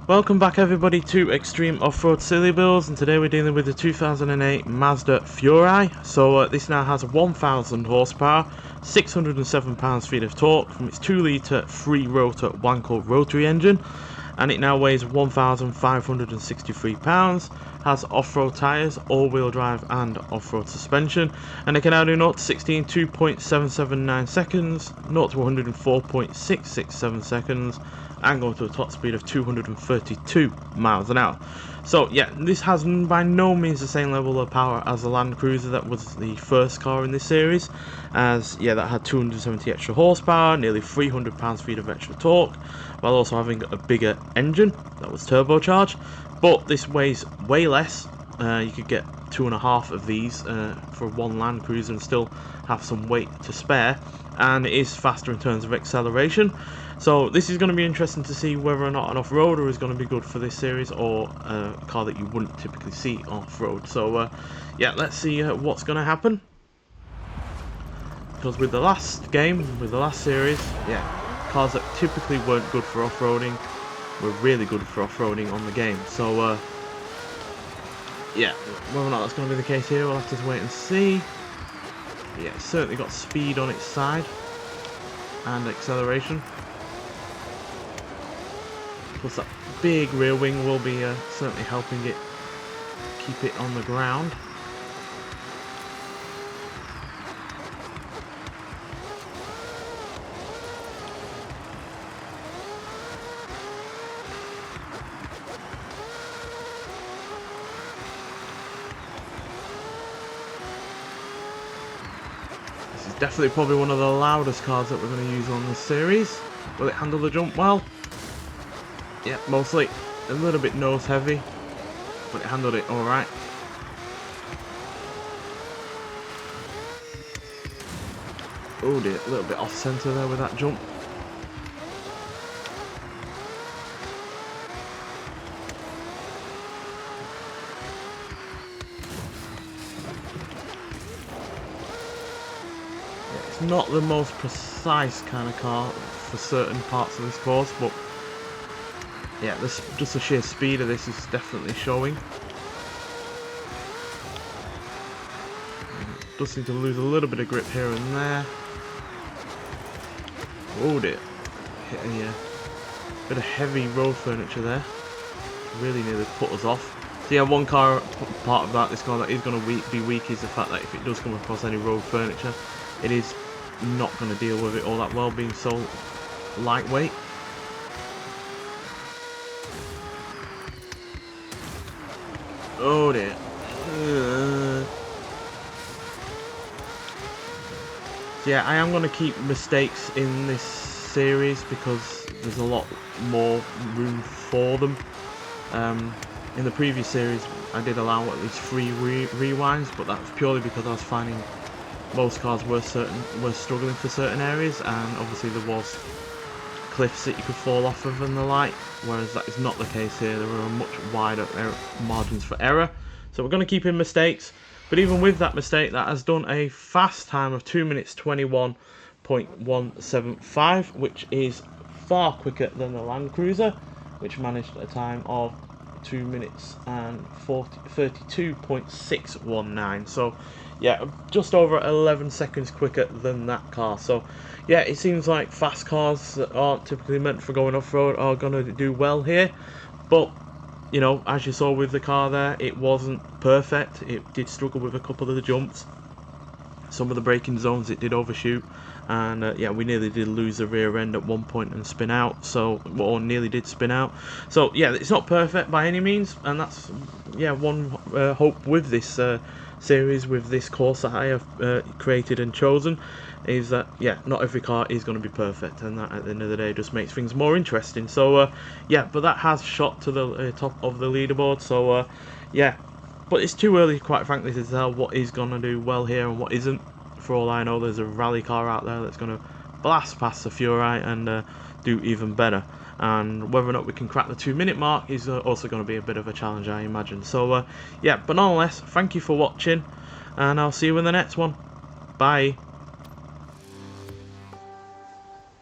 Welcome back everybody to Extreme Offroad Silly Builds, and today we're dealing with the 2008 Mazda Furai. So this now has 1000 horsepower, 607 pounds-feet of torque from its 2-litre 3-rotor Wankel rotary engine, and it now weighs 1563 pounds, has off-road tyres, all-wheel drive and off-road suspension, and it can now do 0 to 60 in 2.779 seconds, 0 to 104.667 seconds, and going to a top speed of 232 miles an hour. So yeah, this has by no means the same level of power as the Land Cruiser that was the first car in this series, as yeah, that had 270 extra horsepower, nearly 300 pounds-feet of extra torque, while also having a bigger engine that was turbocharged. But this weighs way less. You could get 2.5 of these for one Land Cruiser and still have some weight to spare, and it is faster in terms of acceleration. So this is going to be interesting to see whether or not an off-roader is going to be good for this series, or a car that you wouldn't typically see off-road. So yeah, let's see what's going to happen. Because with the last game, with the last series, yeah, cars that typically weren't good for off-roading were really good for off-roading on the game. So yeah, whether or not that's going to be the case here, we'll have to wait and see. Yeah, it's certainly got speed on its side and acceleration. Plus that big rear wing will be certainly helping it keep it on the ground. This is definitely probably one of the loudest cars that we're going to use on this series. Will it handle the jump well? Yeah, mostly a little bit nose heavy, but it handled it alright. Oh dear, a little bit off centre there with that jump. Yeah, it's not the most precise kind of car for certain parts of this course, but yeah, just the sheer speed of this is definitely showing. Does seem to lose a little bit of grip here and there. Oh dear, hit a bit of heavy road furniture there. Really nearly put us off. So yeah, one part of that, this car that is going to be weak is the fact that if it does come across any road furniture, it is not going to deal with it all that well, being so lightweight. Oh dear. So yeah, I am going to keep mistakes in this series because there's a lot more room for them. In the previous series I did allow at least 3 rewinds, but that was purely because I was finding most cars were struggling for certain areas, and obviously there was cliffs that you could fall off of and the like, whereas that is not the case here. There are much wider margins for error, so we're going to keep in mistakes. But even with that mistake, that has done a fast time of 2 minutes 21.175, which is far quicker than the Land Cruiser, which managed a time of 2 minutes and 32.619. So yeah, just over 11 seconds quicker than that car. So yeah, it seems like fast cars that aren't typically meant for going off-road are going to do well here. But you know, as you saw with the car there, it wasn't perfect. It did struggle with a couple of the jumps. Some of the braking zones it did overshoot, and yeah, we nearly did lose the rear end at one point and spin out, so, or nearly did spin out. So yeah, it's not perfect by any means, and that's yeah, one hope with this series, with this course that I have created and chosen, is that yeah, not every car is going to be perfect, and that at the end of the day just makes things more interesting. So yeah, but that has shot to the top of the leaderboard, so yeah. But it's too early, quite frankly, to tell what is going to do well here and what isn't. For all I know, there's a rally car out there that's going to blast past the Furai and do even better. And whether or not we can crack the 2-minute mark is also going to be a bit of a challenge, I imagine. So yeah, but nonetheless, thank you for watching, and I'll see you in the next one. Bye.